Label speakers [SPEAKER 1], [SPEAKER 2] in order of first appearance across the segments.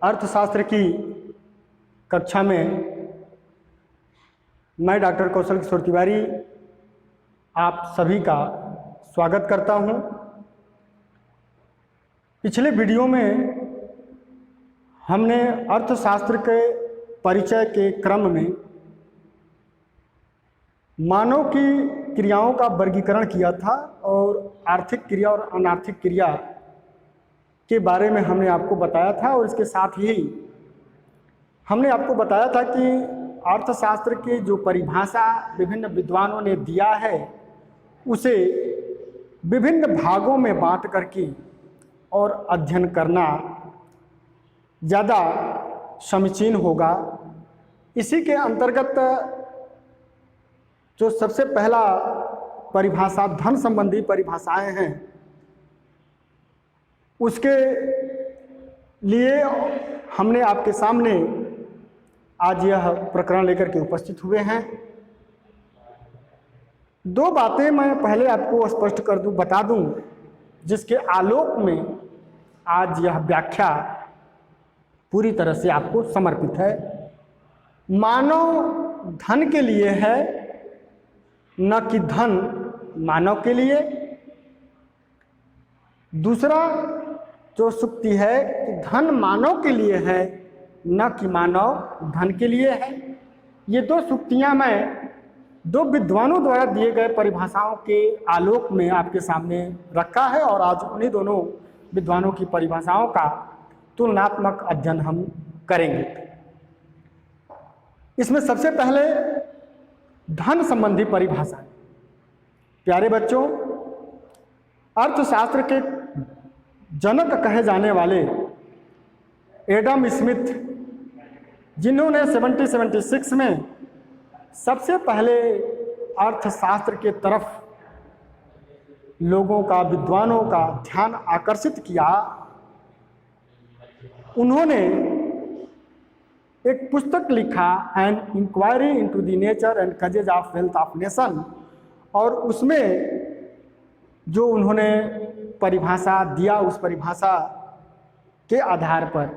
[SPEAKER 1] अर्थशास्त्र की कक्षा में मैं डॉक्टर कौशल किशोर तिवारी आप सभी का स्वागत करता हूं। पिछले वीडियो में हमने अर्थशास्त्र के परिचय के क्रम में मानव की क्रियाओं का वर्गीकरण किया था और आर्थिक क्रिया और अनार्थिक क्रिया के बारे में हमने आपको बताया था। और इसके साथ ही हमने आपको बताया था कि अर्थशास्त्र की जो परिभाषा विभिन्न विद्वानों ने दिया है उसे विभिन्न भागों में बांट करके और अध्ययन करना ज़्यादा समीचीन होगा। इसी के अंतर्गत जो सबसे पहला परिभाषा धन संबंधी परिभाषाएं हैं उसके लिए हमने आपके सामने आज यह प्रकरण लेकर के उपस्थित हुए हैं। दो बातें मैं पहले आपको स्पष्ट कर दूं, बता दूं, जिसके आलोक में आज यह व्याख्या पूरी तरह से आपको समर्पित है। मानव धन के लिए है, न कि धन मानव के लिए। दूसरा जो सुक्ति है कि धन मानव के लिए है, न कि मानव धन के लिए है। ये दो सुक्तियां मैं दो विद्वानों द्वारा दिए गए परिभाषाओं के आलोक में आपके सामने रखा है और आज उन्हीं दोनों विद्वानों की परिभाषाओं का तुलनात्मक अध्ययन हम करेंगे। इसमें सबसे पहले धन संबंधी परिभाषा। प्यारे बच्चों, अर्थशास्त्र के जनक कहे जाने वाले एडम स्मिथ, जिन्होंने 1776 में सबसे पहले अर्थशास्त्र के तरफ लोगों का, विद्वानों का ध्यान आकर्षित किया, उन्होंने एक पुस्तक लिखा an inquiry into the nature and causes of wealth of nation. और उसमें जो उन्होंने परिभाषा दिया, उस परिभाषा के आधार पर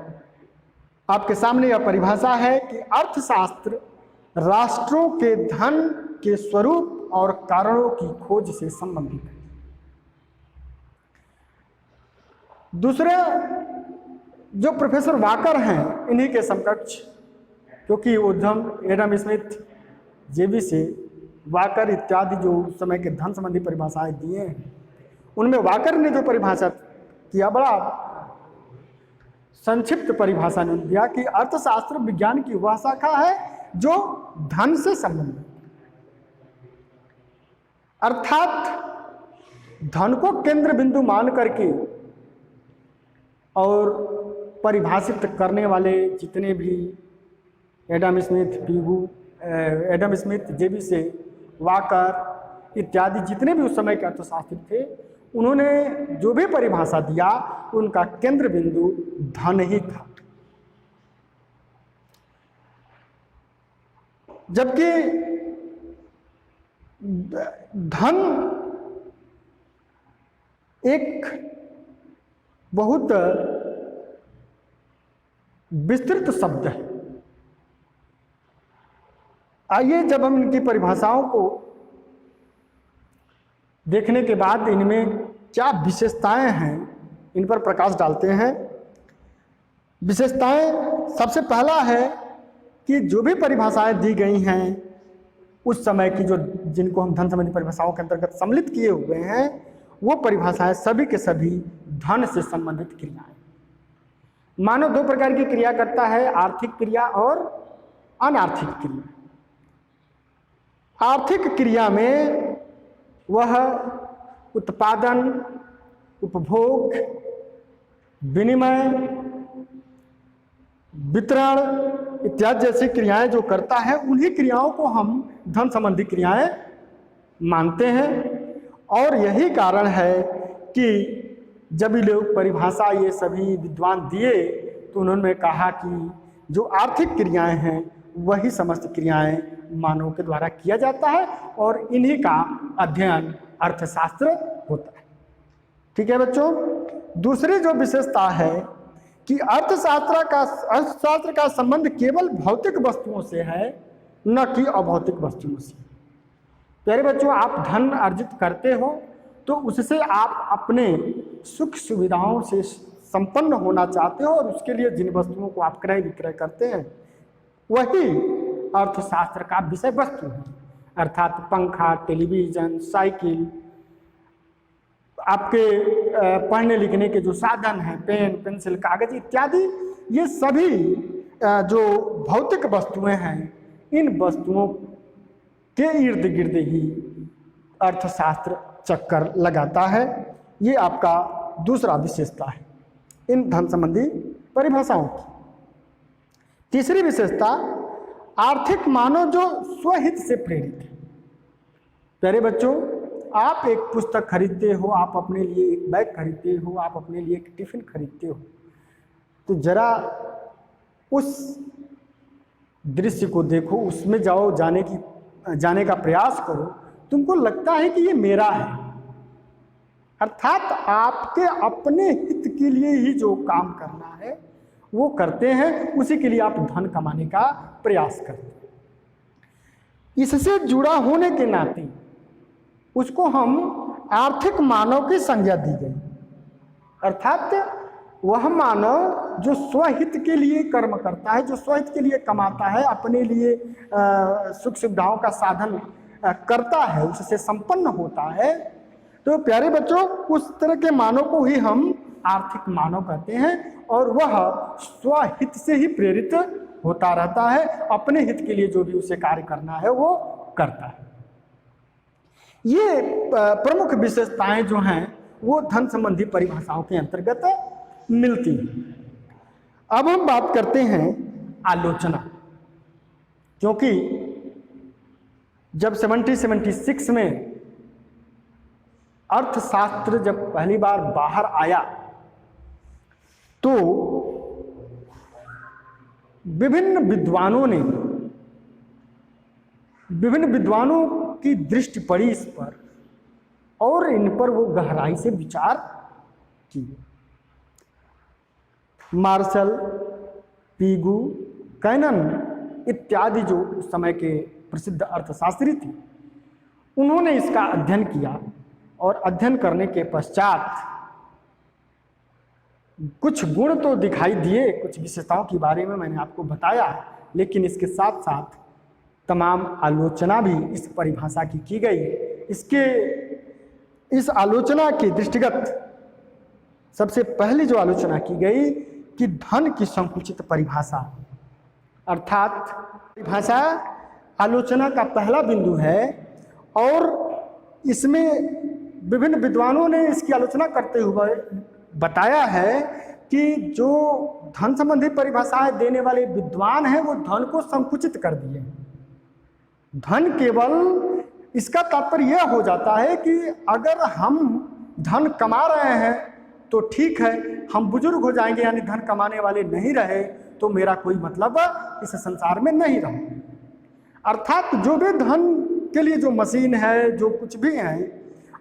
[SPEAKER 1] आपके सामने यह परिभाषा है कि अर्थशास्त्र राष्ट्रों के धन के स्वरूप और कारणों की खोज से संबंधित है। दूसरे जो प्रोफेसर वाकर हैं, इन्हीं के समकक्ष, क्योंकि उद्यम एडम स्मिथ, जेबी से वाकर इत्यादि जो उस समय के धन संबंधी परिभाषाएं दिए हैं, उनमें वाकर ने जो परिभाषा किया, बड़ा संक्षिप्त परिभाषा ने दिया कि अर्थशास्त्र विज्ञान की वह शाखा है जो धन से संबंधित, अर्थात धन को केंद्र बिंदु मान करके और परिभाषित करने वाले जितने भी एडम स्मिथ, जेबी से, वाकर इत्यादि जितने भी उस समय के अर्थशास्त्री थे, उन्होंने जो भी परिभाषा दिया उनका केंद्र बिंदु धन ही था। जबकि धन एक बहुत विस्तृत शब्द है। आइए जब हम इनकी परिभाषाओं को देखने के बाद इनमें क्या विशेषताएं हैं, इन पर प्रकाश डालते हैं। विशेषताएं, सबसे पहला है कि जो भी परिभाषाएं दी गई हैं उस समय की, जो जिनको हम धन संबंधी परिभाषाओं के अंतर्गत सम्मिलित किए हुए हैं, वो परिभाषाएं सभी के सभी धन से संबंधित क्रियाएं। मानव दो प्रकार की क्रिया करता है, आर्थिक क्रिया और अनार्थिक क्रिया। आर्थिक क्रिया में वह उत्पादन, उपभोग, विनिमय, वितरण इत्यादि जैसी क्रियाएं जो करता है, उन्हीं क्रियाओं को हम धन संबंधी क्रियाएं मानते हैं। और यही कारण है कि जब ये लोग परिभाषा ये सभी विद्वान दिए तो उन्होंने कहा कि जो आर्थिक क्रियाएं हैं वही समस्त क्रियाएं मानव के द्वारा किया जाता है और इन्हीं का अध्ययन अर्थशास्त्र होता है। ठीक है बच्चों। दूसरी जो विशेषता है कि अर्थशास्त्र का संबंध केवल भौतिक वस्तुओं से है, न कि अभौतिक वस्तुओं से। प्यारे बच्चों, आप धन अर्जित करते हो तो उससे आप अपने सुख सुविधाओं से संपन्न होना चाहते हो, और उसके लिए जिन वस्तुओं को आप क्रय विक्रय करते हैं वही अर्थशास्त्र का विषय वस्तु है। अर्थात पंखा, टेलीविजन, साइकिल, आपके पढ़ने लिखने के जो साधन हैं, पेन, पेंसिल, कागज इत्यादि, ये सभी जो भौतिक वस्तुएं हैं, इन वस्तुओं के इर्द गिर्द ही अर्थशास्त्र चक्कर लगाता है। ये आपका दूसरा विशेषता है इन धन संबंधी परिभाषाओं की। तीसरी विशेषता, आर्थिक मानव जो स्वहित से प्रेरित है। प्यारे बच्चों, आप एक पुस्तक खरीदते हो, आप अपने लिए एक बैग खरीदते हो, आप अपने लिए एक टिफिन खरीदते हो, तो जरा उस दृश्य को देखो, उसमें जाओ, जाने का प्रयास करो, तुमको लगता है कि ये मेरा है। अर्थात आपके अपने हित के लिए ही जो काम करना है वो करते हैं, उसी के लिए आप धन कमाने का प्रयास करते हैं। इससे जुड़ा होने के नाते उसको हम आर्थिक मानव की संज्ञा दी गई। अर्थात वह मानव जो स्वहित के लिए कर्म करता है, जो स्वहित के लिए कमाता है, अपने लिए सुख सुविधाओं का साधन करता है, उससे संपन्न होता है, तो प्यारे बच्चों, उस तरह के मानव को ही हम आर्थिक मानव कहते हैं। और वह स्वहित से ही प्रेरित होता रहता है, अपने हित के लिए जो भी उसे कार्य करना है वो करता है। ये प्रमुख विशेषताएं जो हैं वो धन संबंधी परिभाषाओं के अंतर्गत मिलती हैं। अब हम बात करते हैं आलोचना, क्योंकि जब 1776 में अर्थशास्त्र जब पहली बार बाहर आया तो विभिन्न विद्वानों की दृष्टि पड़ी इस पर, और इन पर वो गहराई से विचार किए। मार्शल, पीगू, कैनन इत्यादि जो उस समय के प्रसिद्ध अर्थशास्त्री थे, उन्होंने इसका अध्ययन किया, और अध्ययन करने के पश्चात कुछ गुण तो दिखाई दिए, कुछ विशेषताओं के बारे में मैंने आपको बताया, लेकिन इसके साथ साथ तमाम आलोचना भी इस परिभाषा की गई। इस आलोचना के दृष्टिगत सबसे पहली जो आलोचना की गई कि धन की संकुचित परिभाषा, अर्थात परिभाषा आलोचना का पहला बिंदु है, और इसमें विभिन्न विद्वानों ने इसकी आलोचना करते हुए बताया है कि जो धन संबंधी परिभाषाएं देने वाले विद्वान हैं वो धन को संकुचित कर दिए। धन केवल, इसका तात्पर्य यह हो जाता है कि अगर हम धन कमा रहे हैं तो ठीक है, हम बुजुर्ग हो जाएंगे यानी धन कमाने वाले नहीं रहे तो मेरा कोई मतलब इस संसार में नहीं रहा। अर्थात जो भी धन के लिए जो मशीन है, जो कुछ भी है,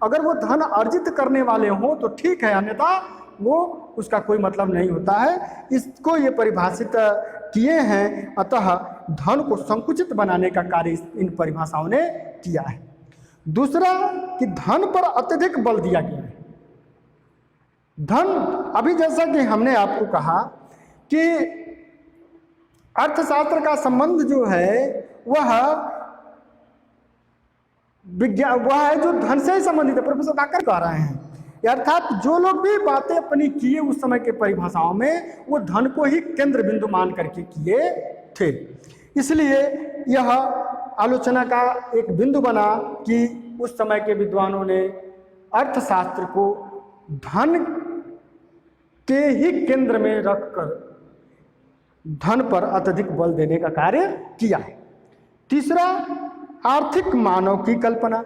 [SPEAKER 1] अगर वो धन अर्जित करने वाले हों तो ठीक है, अन्यथा वो उसका कोई मतलब नहीं होता है। इसको ये परिभाषित किए हैं। अतः धन को संकुचित बनाने का कार्य इन परिभाषाओं ने किया है। दूसरा कि धन पर अत्यधिक बल दिया गया है। धन, अभी जैसा कि हमने आपको कहा कि अर्थशास्त्र का संबंध जो है वह विज्ञान, वह है जो धन से ही संबंधित है। प्रोफेसर काकर कह रहे हैं, अर्थात जो लोग भी बातें अपनी किए उस समय के परिभाषाओं में, वो धन को ही केंद्र बिंदु मान करके किए थे। इसलिए यह आलोचना का एक बिंदु बना कि उस समय के विद्वानों ने अर्थशास्त्र को धन के ही केंद्र में रखकर धन पर अत्यधिक बल देने का कार्य किया है। तीसरा, आर्थिक मानव की कल्पना,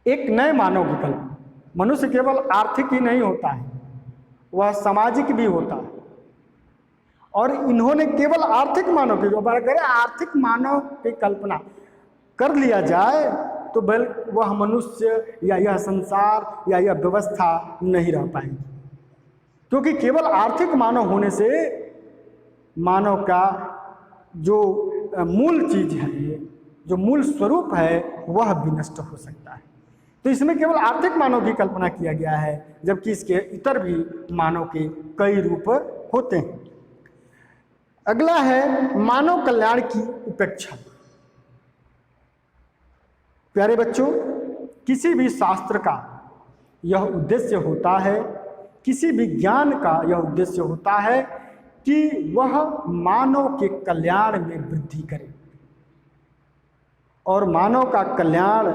[SPEAKER 1] एक नए मानव की कल्पना। मनुष्य केवल आर्थिक ही नहीं होता है, वह सामाजिक भी होता है, और इन्होंने केवल आर्थिक मानव की, अगर आर्थिक मानव की कल्पना कर लिया जाए तो वह मनुष्य या यह संसार या यह व्यवस्था नहीं रह पाएगी। क्योंकि केवल आर्थिक मानव होने से मानव का जो मूल चीज है, जो मूल स्वरूप है, वह विनष्ट हो सकता है। तो इसमें केवल आर्थिक मानव की कल्पना किया गया है, जबकि इसके इतर भी मानव के कई रूप होते हैं। अगला है मानव कल्याण की उपेक्षा। प्यारे बच्चों, किसी भी शास्त्र का यह उद्देश्य होता है, किसी भी ज्ञान का यह उद्देश्य होता है कि वह मानव के कल्याण में वृद्धि करे। और मानव का कल्याण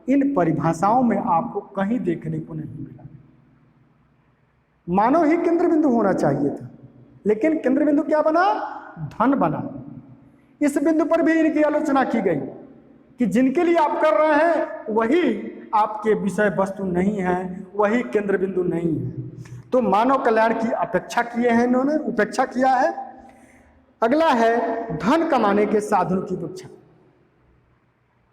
[SPEAKER 1] इन परिभाषाओं में आपको कहीं देखने को नहीं मिला। मानव ही केंद्र बिंदु होना चाहिए था, लेकिन केंद्र बिंदु क्या बना? धन बना। इस बिंदु पर भी इनकी आलोचना की गई कि जिनके लिए आप कर रहे हैं वही आपके विषय वस्तु नहीं है, वही केंद्र बिंदु नहीं है। तो मानव कल्याण की अपेक्षा किए हैं इन्होंने, उपेक्षा किया है। अगला है धन कमाने के साधनों की उपेक्षा।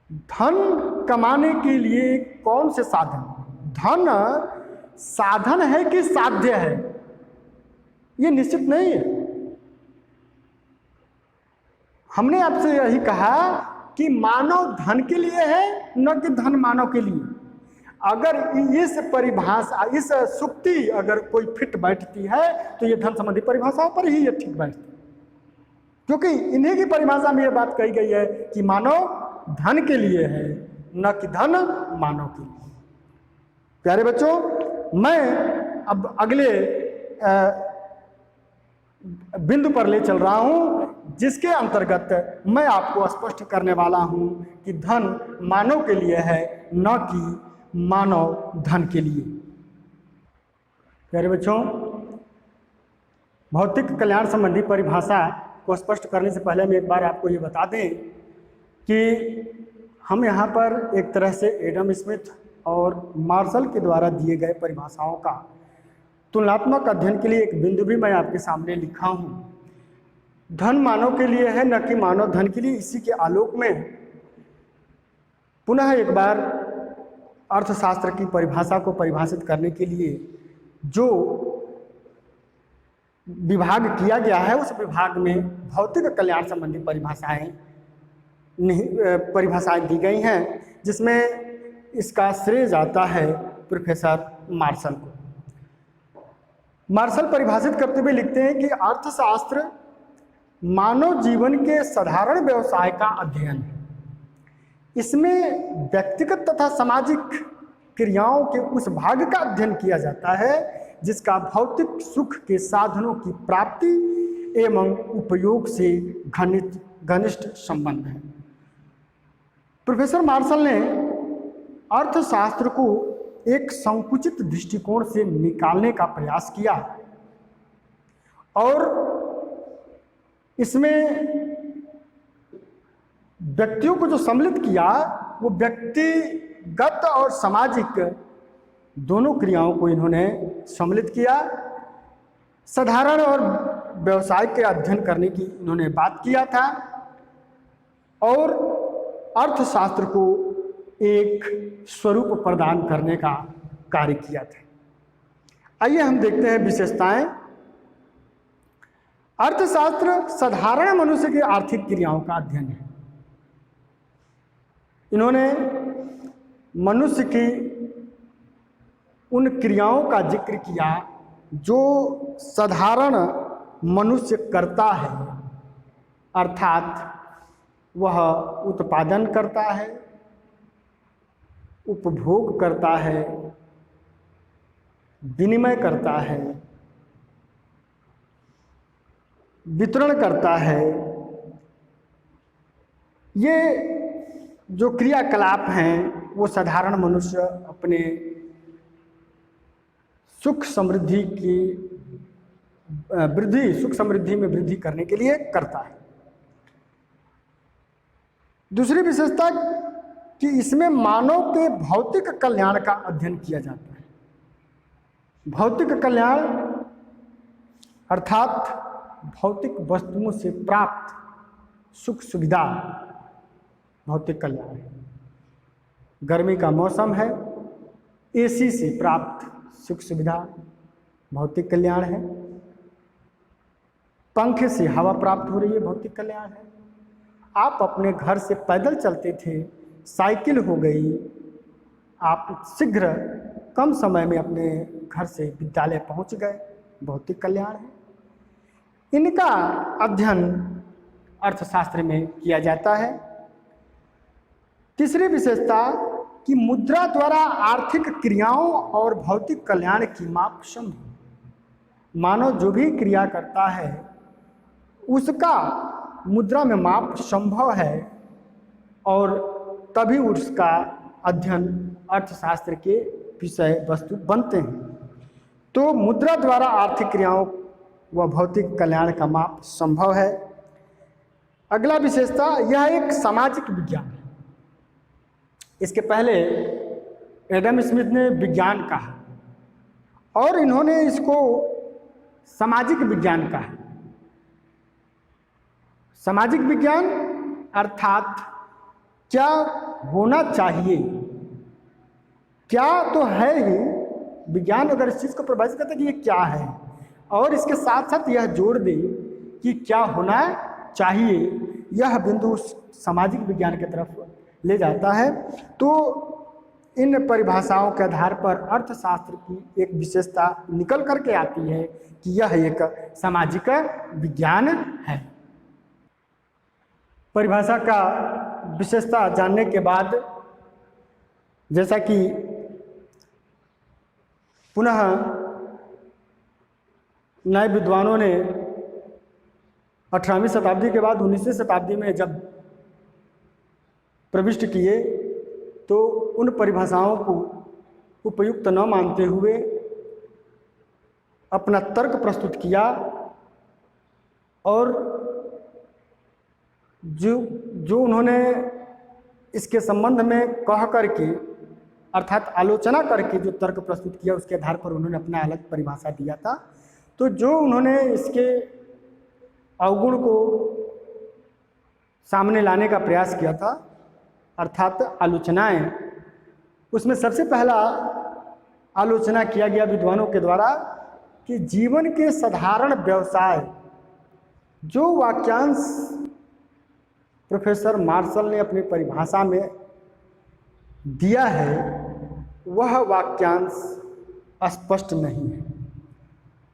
[SPEAKER 1] धन कमाने के लिए कौन से साधन? धन साधन है कि साध्य है, ये निश्चित नहीं है। हमने आपसे यही कहा कि मानव धन के लिए है, न कि धन मानव के लिए। अगर इस परिभाषा, इस सुक्ति अगर कोई फिट बैठती है तो ये धन संबंधी परिभाषाओं पर ही ये ठीक बैठती है, क्योंकि इन्हीं की परिभाषा में ये बात कही गई है कि मानव धन के लिए है, न कि धन मानव के लिए। प्यारे बच्चों, मैं अब अगले बिंदु पर ले चल रहा हूं, जिसके अंतर्गत मैं आपको स्पष्ट करने वाला हूं कि धन मानव के लिए है, न कि मानव धन के लिए। प्यारे बच्चों, भौतिक कल्याण संबंधी परिभाषा को स्पष्ट करने से पहले हम एक बार आपको ये बता दें कि हम यहाँ पर एक तरह से एडम स्मिथ और मार्शल के द्वारा दिए गए परिभाषाओं का तुलनात्मक अध्ययन के लिए एक बिंदु भी मैं आपके सामने लिखा हूँ। धन मानव के लिए है, न कि मानव धन के लिए। इसी के आलोक में पुनः एक बार अर्थशास्त्र की परिभाषा को परिभाषित करने के लिए जो विभाग किया गया है, उस विभाग में भौतिक कल्याण संबंधी परिभाषाएं दी गई हैं, जिसमें इसका श्रेय जाता है प्रोफेसर मार्शल को। मार्शल परिभाषित करते हुए लिखते हैं कि अर्थशास्त्र मानव जीवन के साधारण व्यवसाय का अध्ययन है। इसमें व्यक्तिगत तथा सामाजिक क्रियाओं के उस भाग का अध्ययन किया जाता है जिसका भौतिक सुख के साधनों की प्राप्ति एवं उपयोग से घनिष्ठ संबंध है। प्रोफेसर मार्शल ने अर्थशास्त्र को एक संकुचित दृष्टिकोण से निकालने का प्रयास किया और इसमें व्यक्तियों को जो सम्मिलित किया वो व्यक्तिगत और सामाजिक दोनों क्रियाओं को इन्होंने सम्मिलित किया। साधारण और व्यवसाय के अध्ययन करने की इन्होंने बात किया था और अर्थशास्त्र को एक स्वरूप प्रदान करने का कार्य किया था। आइए हम देखते हैं विशेषताएं। अर्थशास्त्र साधारण मनुष्य की आर्थिक क्रियाओं का अध्ययन है। इन्होंने मनुष्य की उन क्रियाओं का जिक्र किया जो साधारण मनुष्य करता है, अर्थात वह उत्पादन करता है, उपभोग करता है, विनिमय करता है, वितरण करता है। ये जो क्रियाकलाप हैं वो साधारण मनुष्य अपने सुख समृद्धि में वृद्धि करने के लिए करता है। दूसरी विशेषता कि इसमें मानव के भौतिक कल्याण का अध्ययन किया जाता है। भौतिक कल्याण अर्थात भौतिक वस्तुओं से प्राप्त सुख सुविधा भौतिक कल्याण है। गर्मी का मौसम है, एसी से प्राप्त सुख सुविधा भौतिक कल्याण है। पंखे से हवा प्राप्त हो रही है, भौतिक कल्याण है। आप अपने घर से पैदल चलते थे, साइकिल हो गई, आप शीघ्र कम समय में अपने घर से विद्यालय पहुंच गए, भौतिक कल्याण है। इनका अध्ययन अर्थशास्त्र में किया जाता है। तीसरी विशेषता कि मुद्रा द्वारा आर्थिक क्रियाओं और भौतिक कल्याण की माप संभव। मानव जो भी क्रिया करता है उसका मुद्रा में माप संभव है और तभी उसका अध्ययन अर्थशास्त्र के विषय वस्तु बनते हैं। तो मुद्रा द्वारा आर्थिक क्रियाओं व भौतिक कल्याण का माप संभव है। अगला विशेषता, यह एक सामाजिक विज्ञान है। इसके पहले एडम स्मिथ ने विज्ञान कहा और इन्होंने इसको सामाजिक विज्ञान कहा। सामाजिक विज्ञान अर्थात क्या होना चाहिए, क्या तो है ही, विज्ञान अगर इस चीज़ को परिभाषित करता है कि ये क्या है और इसके साथ साथ यह जोड़ दे कि क्या होना चाहिए, यह बिंदु सामाजिक विज्ञान की तरफ ले जाता है। तो इन परिभाषाओं के आधार पर अर्थशास्त्र की एक विशेषता निकल करके आती है कि यह एक सामाजिक विज्ञान है। परिभाषा का विशेषता जानने के बाद जैसा कि पुनः नए विद्वानों ने 18वीं शताब्दी के बाद 19वीं शताब्दी में जब प्रविष्ट किए तो उन परिभाषाओं को उपयुक्त न मानते हुए अपना तर्क प्रस्तुत किया और जो उन्होंने इसके संबंध में कह करके अर्थात आलोचना करके जो तर्क प्रस्तुत किया उसके आधार पर उन्होंने अपना अलग परिभाषा दिया था। तो जो उन्होंने इसके अवगुण को सामने लाने का प्रयास किया था अर्थात आलोचनाएं, उसमें सबसे पहला आलोचना किया गया विद्वानों के द्वारा कि जीवन के साधारण व्यवसाय, जो वाक्यांश प्रोफेसर मार्शल ने अपनी परिभाषा में दिया है वह वाक्यांश स्पष्ट नहीं है।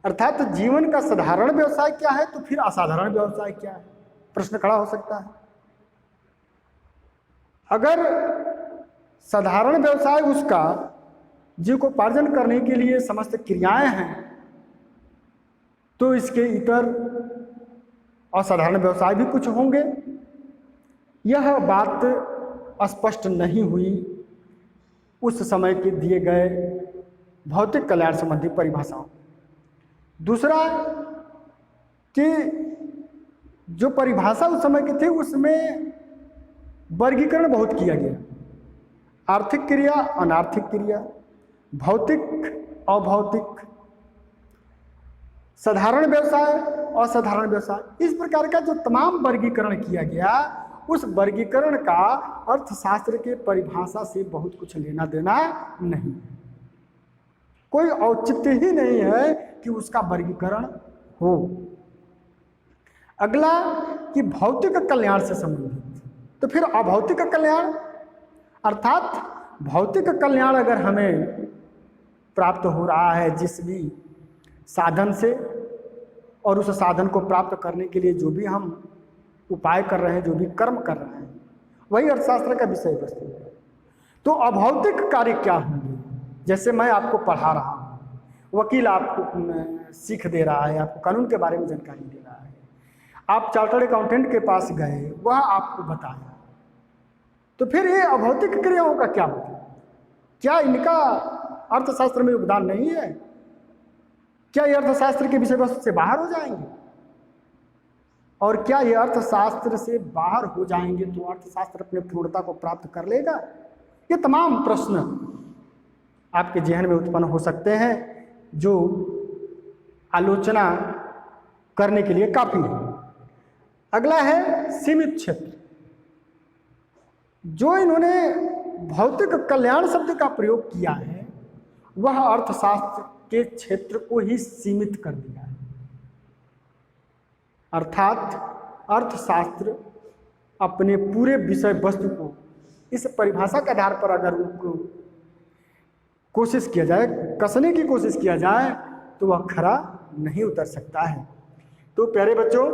[SPEAKER 1] अर्थात जीवन का साधारण व्यवसाय क्या है तो फिर असाधारण व्यवसाय क्या है, प्रश्न खड़ा हो सकता है। अगर साधारण व्यवसाय उसका जीविकोपार्जन करने के लिए समस्त क्रियाएं हैं तो इसके इतर असाधारण व्यवसाय भी कुछ होंगे। यह बात स्पष्ट नहीं हुई उस समय के दिए गए भौतिक कल्याण संबंधी परिभाषाओं। दूसरा कि जो परिभाषा उस समय की थी उसमें वर्गीकरण बहुत किया गया, आर्थिक क्रिया, अनार्थिक क्रिया, भौतिक, अभौतिक, साधारण व्यवसाय, असाधारण व्यवसाय, इस प्रकार का जो तमाम वर्गीकरण किया गया उस वर्गीकरण का अर्थशास्त्र के परिभाषा से बहुत कुछ लेना देना नहीं, कोई औचित्य ही नहीं है कि उसका वर्गीकरण हो। अगला कि भौतिक कल्याण से संबंधित, तो फिर अभौतिक कल्याण अर्थात भौतिक कल्याण अगर हमें प्राप्त हो रहा है जिस भी साधन से और उस साधन को प्राप्त करने के लिए जो भी हम उपाय कर रहे हैं, जो भी कर्म कर रहे हैं, वही अर्थशास्त्र का विषय वस्तु है। तो अभौतिक कार्य क्या होंगे? जैसे मैं आपको पढ़ा रहा हूँ, वकील आपको सीख दे रहा है, आपको कानून के बारे में जानकारी दे रहा है, आप चार्टर्ड अकाउंटेंट के पास गए, वह आपको बताया, तो फिर ये अभौतिक क्रियाओं का क्या होगा? क्या इनका अर्थशास्त्र में योगदान नहीं है? क्या ये अर्थशास्त्र के विषय वस्तु से बाहर हो जाएंगे? और क्या ये अर्थशास्त्र से बाहर हो जाएंगे तो अर्थशास्त्र अपने पूर्णता को प्राप्त कर लेगा? ये तमाम प्रश्न आपके जहन में उत्पन्न हो सकते हैं जो आलोचना करने के लिए काफी है। अगला है सीमित क्षेत्र। जो इन्होंने भौतिक कल्याण शब्द का प्रयोग किया है वह अर्थशास्त्र के क्षेत्र को ही सीमित कर दिया है। अर्थात अर्थशास्त्र अपने पूरे विषय वस्तु को इस परिभाषा के आधार पर अगर उनको कोशिश किया जाए, कसने की कोशिश किया जाए, तो वह खरा नहीं उतर सकता है। तो प्यारे बच्चों,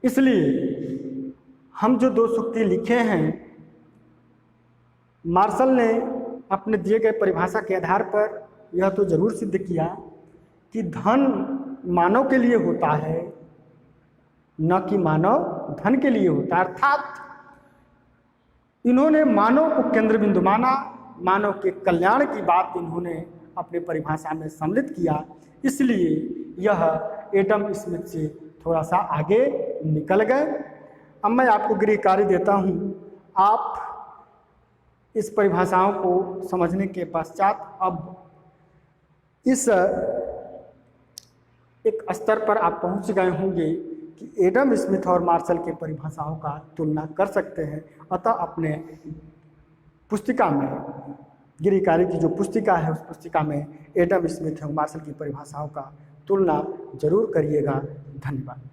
[SPEAKER 1] इसलिए हम जो 2 सूक्ति लिखे हैं, मार्शल ने अपने दिए गए परिभाषा के आधार पर यह तो जरूर सिद्ध किया कि धन मानव के लिए होता है, न कि मानव धन के लिए होता है। अर्थात इन्होंने मानव को केंद्र बिंदु माना, मानव के कल्याण की बात इन्होंने अपने परिभाषा में सम्मिलित किया। इसलिए यह एडम स्मिथ से थोड़ा सा आगे निकल गए। अब मैं आपको गृह कार्य देता हूँ। आप इस परिभाषाओं को समझने के पश्चात अब इस एक स्तर पर आप पहुँच गए होंगे कि एडम स्मिथ और मार्शल के परिभाषाओं का तुलना कर सकते हैं। अतः अपने पुस्तिका में, गृह कार्य की जो पुस्तिका है, उस पुस्तिका में एडम स्मिथ और मार्शल की परिभाषाओं का तुलना जरूर करिएगा। धन्यवाद।